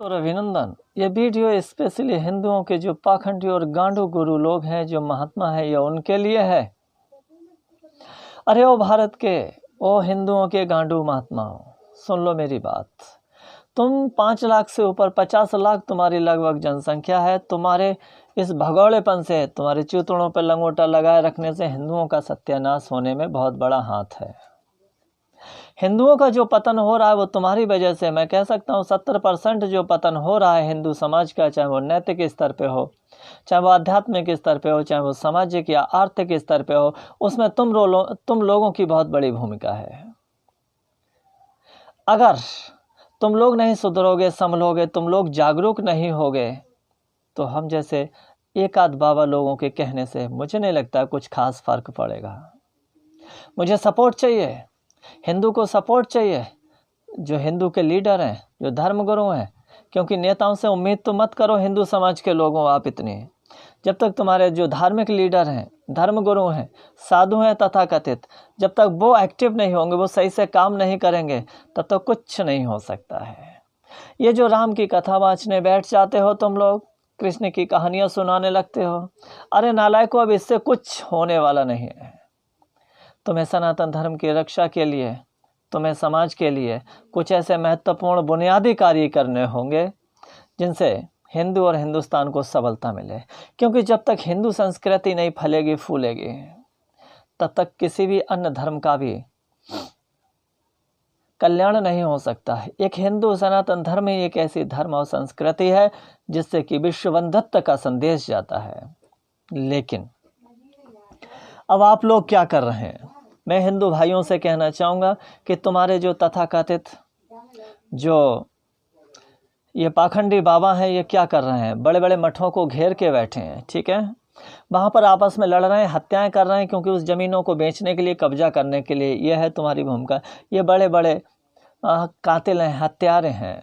और अभिनंदन। ये वीडियो स्पेशली हिंदुओं के जो पाखंडी और गांडू गुरु लोग हैं, जो महात्मा है, ये उनके लिए है। अरे ओ भारत के, ओ हिंदुओं के गांडू महात्माओं, सुन लो मेरी बात। तुम 5 लाख से ऊपर 50 लाख तुम्हारी लगभग जनसंख्या है। तुम्हारे इस भगौड़ेपन से, तुम्हारे चूतड़ों पर लंगोटा लगाए रखने से हिंदुओं का सत्यानाश होने में बहुत बड़ा हाथ है। हिंदुओं का जो पतन हो रहा है वो तुम्हारी वजह से, मैं कह सकता हूँ 70% जो पतन हो रहा है हिंदू समाज का, चाहे वो नैतिक स्तर पे हो, चाहे वो आध्यात्मिक स्तर पे हो, चाहे वो सामाजिक या आर्थिक स्तर पे हो, उसमें तुम लोगों की बहुत बड़ी भूमिका है। अगर तुम लोग नहीं सुधरोगे, संभलोगे, तुम लोग जागरूक नहीं होगे, तो हम जैसे एक आध बाबा लोगों के कहने से मुझे नहीं लगता कुछ खास फर्क पड़ेगा। मुझे सपोर्ट चाहिए, हिंदू को सपोर्ट चाहिए, जो हिंदू के लीडर हैं, जो धर्मगुरु हैं। क्योंकि नेताओं से उम्मीद तो मत करो हिंदू समाज के लोगों, आप इतनी, जब तक तुम्हारे जो धार्मिक लीडर हैं, धर्मगुरु हैं, साधु हैं तथाकथित, जब तक वो एक्टिव नहीं होंगे, वो सही से काम नहीं करेंगे, तब तक कुछ नहीं हो सकता है। ये जो राम की कथा वाँचने बैठ जाते हो तुम लोग, कृष्ण की कहानियाँ सुनाने लगते हो, अरे नालायकों, अब इससे कुछ होने वाला नहीं है। तुम्हें सनातन धर्म की रक्षा के लिए, तुम्हें समाज के लिए कुछ ऐसे महत्वपूर्ण बुनियादी कार्य करने होंगे जिनसे हिंदू और हिंदुस्तान को सबलता मिले। क्योंकि जब तक हिंदू संस्कृति नहीं फलेगी फूलेगी, तब तक किसी भी अन्य धर्म का भी कल्याण नहीं हो सकता है। एक हिंदू सनातन धर्म ही एक ऐसी धर्म और संस्कृति है जिससे कि विश्व बंधुत्व का संदेश जाता है। लेकिन अब आप लोग क्या कर रहे हैं? मैं हिंदू भाइयों से कहना चाहूँगा कि तुम्हारे जो तथाकथित जो ये पाखंडी बाबा हैं, ये क्या कर रहे हैं? बड़े बड़े मठों को घेर के बैठे हैं, ठीक है, वहाँ पर आपस में लड़ रहे हैं, हत्याएं कर रहे हैं, क्योंकि उस ज़मीनों को बेचने के लिए, कब्जा करने के लिए। ये है तुम्हारी भूमिका। ये बड़े बड़े कातिल हैं, हत्यारे हैं।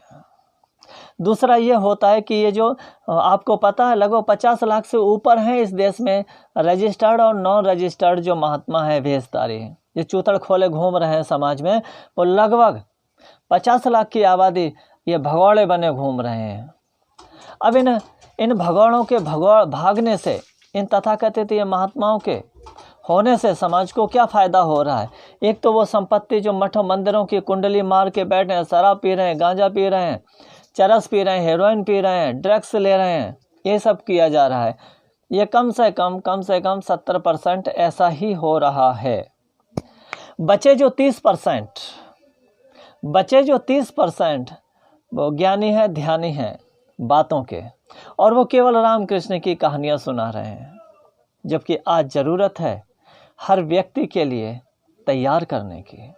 दूसरा ये होता है कि ये जो आपको पता है, लगभग 50 लाख से ऊपर हैं इस देश में रजिस्टर्ड और नॉन रजिस्टर्ड जो महात्मा है, भेषधारी, ये चूतड़ खोले घूम रहे हैं समाज में, वो लगभग 50 लाख की आबादी ये भगौड़े बने घूम रहे हैं। अब इन भगौड़ों के भागने से, इन तथाकथित ये महात्माओं के होने से समाज को क्या फ़ायदा हो रहा है? एक तो वो संपत्ति जो मठों मंदिरों की कुंडली मार के बैठे हैं, शराब पी रहे हैं, गांजा पी रहे हैं, चरस पी रहे हैं, हेरोइन पी रहे हैं, ड्रग्स ले रहे हैं, ये सब किया जा रहा है। ये कम से कम 70% ऐसा ही हो रहा है। बचे जो 30% वो ज्ञानी है, ध्यानी है बातों के, और वो केवल राम कृष्ण की कहानियाँ सुना रहे हैं। जबकि आज ज़रूरत है हर व्यक्ति के लिए तैयार करने की,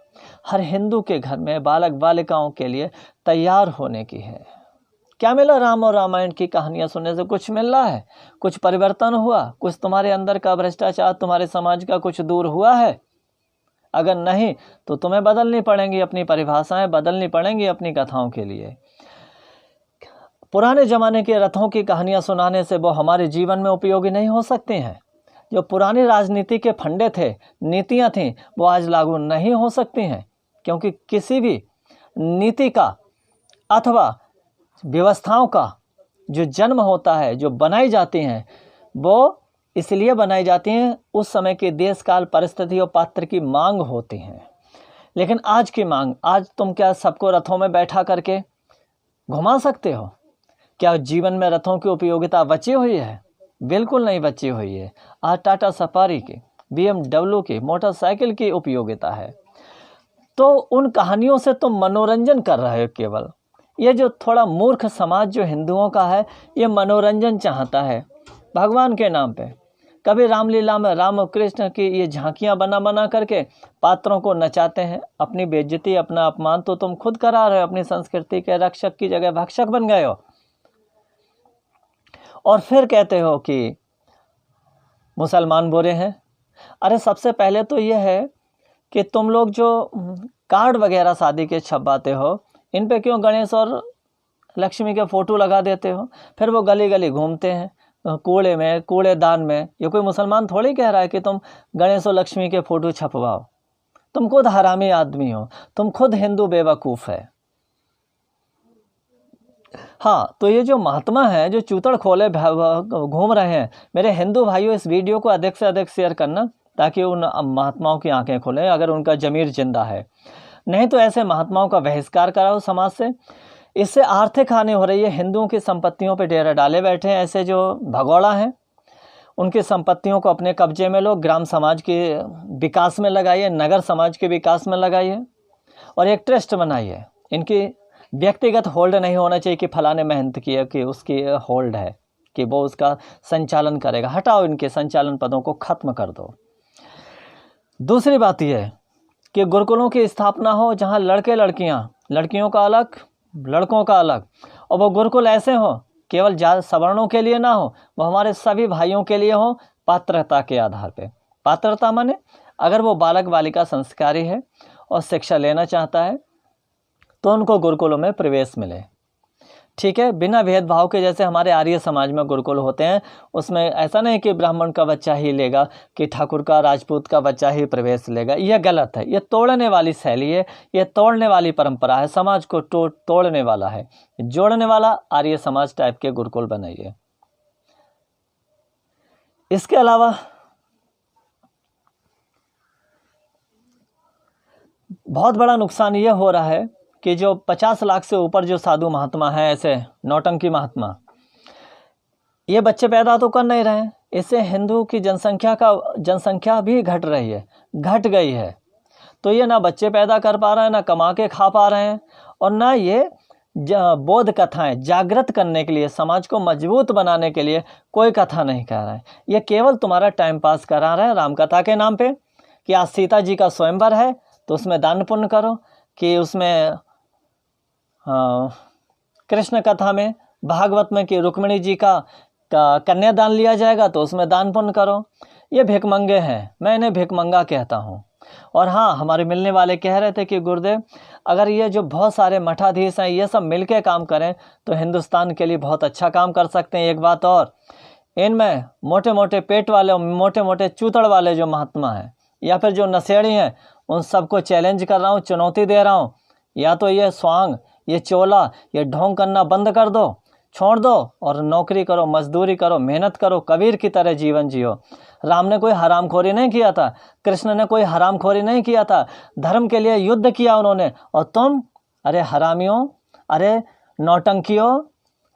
हर हिंदू के घर में बालक बालिकाओं के लिए तैयार होने की है। क्या मिला राम और रामायण की कहानियाँ सुनने से? कुछ मिल रहा है? कुछ परिवर्तन हुआ? कुछ तुम्हारे अंदर का भ्रष्टाचार, तुम्हारे समाज का कुछ दूर हुआ है? अगर नहीं, तो तुम्हें बदलनी पड़ेंगी, अपनी परिभाषाएं बदलनी पड़ेंगी अपनी कथाओं के लिए। पुराने ज़माने के रथों की कहानियाँ सुनाने से वो हमारे जीवन में उपयोगी नहीं हो सकती हैं। जो पुरानी राजनीति के फंडे थे, नीतियाँ थीं, वो आज लागू नहीं हो सकती हैं। क्योंकि किसी भी नीति का अथवा व्यवस्थाओं का जो जन्म होता है, जो बनाई जाती हैं, वो इसलिए बनाई जाती हैं उस समय के देश काल परिस्थिति और पात्र की मांग होती हैं। लेकिन आज की मांग, आज तुम क्या सबको रथों में बैठा करके घुमा सकते हो? क्या जीवन में रथों की उपयोगिता बची हुई है? बिल्कुल नहीं बची हुई है। आज टाटा सफारी की, BMW की, मोटरसाइकिल की उपयोगिता है। तो उन कहानियों से तुम मनोरंजन कर रहे हो केवल। ये जो थोड़ा मूर्ख समाज जो हिंदुओं का है, ये मनोरंजन चाहता है भगवान के नाम पे। कभी रामलीला में राम और कृष्ण की ये झांकियाँ बना करके पात्रों को नचाते हैं। अपनी बेइज्जती, अपना अपमान तो तुम खुद करा रहे हो। अपनी संस्कृति के रक्षक की जगह भक्षक बन गए हो। और फिर कहते हो कि मुसलमान बुरे हैं। अरे सबसे पहले तो ये है कि तुम लोग जो कार्ड वगैरह शादी के छपवाते हो, इन पे क्यों गणेश और लक्ष्मी के फ़ोटो लगा देते हो? फिर वो गली गली घूमते हैं, कूड़े में, कूड़ेदान में। ये कोई मुसलमान थोड़ी कह रहा है कि तुम गणेश और लक्ष्मी के फ़ोटो छपवाओ। तुम खुद हरामी आदमी हो, तुम खुद हिंदू बेवकूफ़ है। हाँ, तो ये जो महात्मा हैं जो चूतड़ खोले घूम रहे हैं, मेरे हिंदू भाइयों इस वीडियो को अधिक से अधिक शेयर करना ताकि उन महात्माओं की आंखें खुलें अगर उनका जमीर जिंदा है। नहीं तो ऐसे महात्माओं का बहिष्कार कराओ समाज से। इससे आर्थिक हानि हो रही है। हिंदुओं की संपत्तियों पर डेरा डाले बैठे हैं ऐसे जो भगोड़ा हैं, उनकी संपत्तियों को अपने कब्जे में लो, ग्राम समाज के विकास में लगाइए, नगर समाज के विकास में लगाइए और एक ट्रस्ट बनाइए। इनकी व्यक्तिगत होल्ड नहीं होना चाहिए कि फलाने मेहनत की है कि उसकी होल्ड है कि वो उसका संचालन करेगा। हटाओ, इनके संचालन पदों को खत्म कर दो। दूसरी बात यह है कि गुरुकुलों की स्थापना हो जहां लड़के लड़कियां, लड़कियों का अलग लड़कों का अलग, और वो गुरुकुल ऐसे हो केवल सवर्णों के लिए ना हो, वो हमारे सभी भाइयों के लिए हो, पात्रता के आधार पे। पात्रता माने अगर वो बालक बालिका संस्कारी है और शिक्षा लेना चाहता है तो उनको गुरुकुलों में प्रवेश मिले, ठीक है, बिना भेदभाव के। जैसे हमारे आर्य समाज में गुरुकुल होते हैं, उसमें ऐसा नहीं कि ब्राह्मण का बच्चा ही लेगा कि ठाकुर का राजपूत का बच्चा ही प्रवेश लेगा। यह गलत है, यह तोड़ने वाली शैली है, यह तोड़ने वाली परंपरा है, समाज को तोड़ने वाला है। जोड़ने वाला आर्य समाज टाइप के गुरुकुल बनाइए। इसके अलावा बहुत बड़ा नुकसान यह हो रहा है कि जो 50 लाख से ऊपर जो साधु महात्मा हैं, ऐसे नौटंकी महात्मा, ये बच्चे पैदा तो कर नहीं रहे हैं। इससे हिंदू की जनसंख्या भी घट रही है, घट गई है। तो ये ना बच्चे पैदा कर पा रहे हैं, ना कमा के खा पा रहे हैं, और ना ये बोध कथाएं जागृत करने के लिए, समाज को मजबूत बनाने के लिए कोई कथा नहीं कह रहे हैं। ये केवल तुम्हारा टाइम पास करा रहे हैं राम कथा के नाम पे कि आज सीता जी का स्वयंवर है तो उसमें दान पुण्य करो, कि उसमें कृष्ण कथा में, भागवत में कि रुक्मिणी जी का कन्यादान लिया जाएगा तो उसमें दान पुण्य करो। ये भिकमंगे हैं, मैं इन्हें भिकमंगा कहता हूँ। और हाँ, हमारे मिलने वाले कह रहे थे कि गुरुदेव अगर ये जो बहुत सारे मठाधीश हैं ये सब मिलके काम करें तो हिंदुस्तान के लिए बहुत अच्छा काम कर सकते हैं। एक बात और, इनमें मोटे मोटे पेट वाले, मोटे मोटे चूतड़ वाले जो महात्मा हैं या फिर जो नशेड़ी हैं, उन सबको चैलेंज कर रहा हूँ, चुनौती दे रहा हूँ, या तो ये स्वांग, ये चोला, ये ढोंग करना बंद कर दो, छोड़ दो और नौकरी करो, मजदूरी करो, मेहनत करो, कबीर की तरह जीवन जियो। राम ने कोई हरामखोरी नहीं किया था, कृष्ण ने कोई हरामखोरी नहीं किया था, धर्म के लिए युद्ध किया उन्होंने। और तुम, अरे हरामियों, अरे नौटंकियों,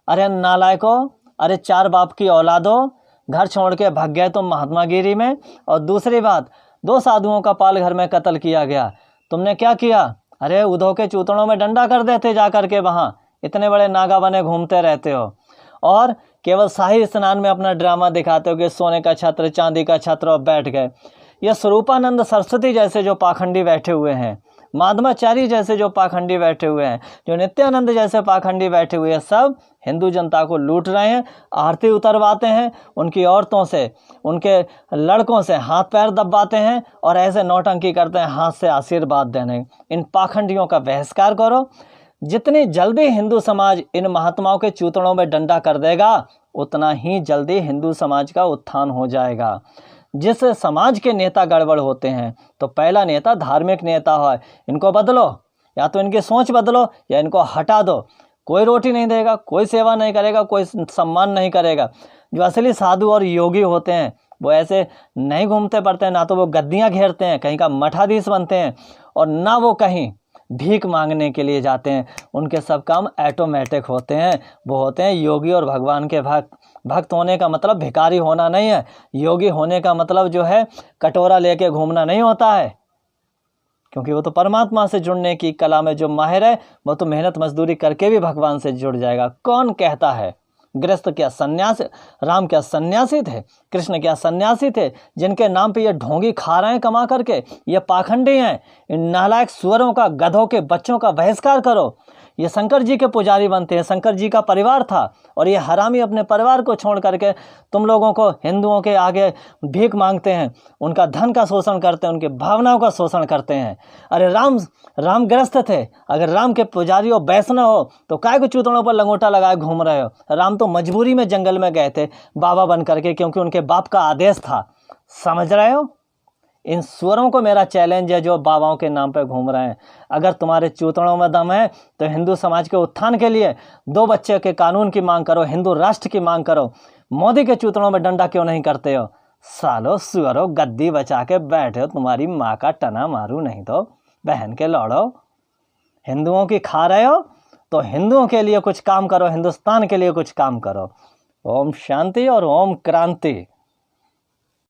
अरे नालायकों, अरे चार बाप की औलादों, घर छोड़ के भाग गए तुम महात्मागिरी में। और दूसरी बात, 2 साधुओं का पाल घर में कत्ल किया गया, तुमने क्या किया? अरे उद्धव के चूतड़ों में डंडा कर देते जा करके, वहाँ इतने बड़े नागा बने घूमते रहते हो और केवल शाही स्नान में अपना ड्रामा दिखाते हो कि सोने का छत्र, चांदी का छत्र, और बैठ गए। ये स्वरूपानंद सरस्वती जैसे जो पाखंडी बैठे हुए हैं, माधवाचार्य जैसे जो पाखंडी बैठे हुए हैं, जो नित्यानंद जैसे पाखंडी बैठे हुए हैं, सब हिंदू जनता को लूट रहे हैं, आरती उतरवाते हैं, उनकी औरतों से, उनके लड़कों से हाथ पैर दबाते हैं और ऐसे नौटंकी करते हैं हाथ से आशीर्वाद देने। इन पाखंडियों का बहिष्कार करो। जितनी जल्दी हिंदू समाज इन महात्माओं के चूतड़ों में डंडा कर देगा उतना ही जल्दी हिंदू समाज का उत्थान हो जाएगा। जिस समाज के नेता गड़बड़ होते हैं तो पहला नेता धार्मिक नेता है, इनको बदलो, या तो इनकी सोच बदलो या इनको हटा दो। कोई रोटी नहीं देगा, कोई सेवा नहीं करेगा, कोई सम्मान नहीं करेगा। जो असली साधु और योगी होते हैं वो ऐसे नहीं घूमते पड़ते हैं, ना तो वो गद्दियाँ घेरते हैं, कहीं का मठाधीश बनते हैं, और ना वो कहीं भीख मांगने के लिए जाते हैं। उनके सब काम ऑटोमेटिक होते हैं। वो होते हैं योगी और भगवान के भक्त। भक्त होने का मतलब भिखारी होना नहीं है। योगी होने का मतलब जो है कटोरा लेके घूमना नहीं होता है, क्योंकि वो तो परमात्मा से जुड़ने की कला में जो माहिर है वो तो मेहनत मजदूरी करके भी भगवान से जुड़ जाएगा। कौन कहता है गृहस्थ क्या सन्यासी, राम क्या सन्यासी थे, कृष्ण क्या सन्यासी थे, जिनके नाम पे ये ढोंगी खा रहे हैं कमा करके? ये पाखंडी हैं। इन नालायक सुअरों का, गधों के बच्चों का बहिष्कार करो। ये शंकर जी के पुजारी बनते हैं, शंकर जी का परिवार था, और ये हरामी अपने परिवार को छोड़ करके तुम लोगों को, हिंदुओं के आगे भीख मांगते हैं, उनका धन का शोषण करते हैं, उनकी भावनाओं का शोषण करते हैं। अरे राम ग्रस्त थे। अगर राम के पुजारी हो, वैष्णव हो, तो काय को चूतड़ों पर लंगोटा लगाए घूम रहे हो? राम तो मजबूरी में जंगल में गए थे बाबा बन करके, क्योंकि उनके बाप का आदेश था। समझ रहे हो? इन सुअरों को मेरा चैलेंज है जो बाबाओं के नाम पे घूम रहे हैं। अगर तुम्हारे चूतड़ों में दम है तो हिंदू समाज के उत्थान के लिए 2 बच्चे के कानून की मांग करो, हिंदू राष्ट्र की मांग करो। मोदी के चूतड़ों में डंडा क्यों नहीं करते हो? सालो सुअरो, गद्दी बचा के बैठे हो, तुम्हारी माँ का टना मारू नहीं तो बहन के लौड़ो। हिंदुओं की खा रहे हो तो हिंदुओं के लिए कुछ काम करो, हिंदुस्तान के लिए कुछ काम करो। ओम शांति और ओम क्रांति।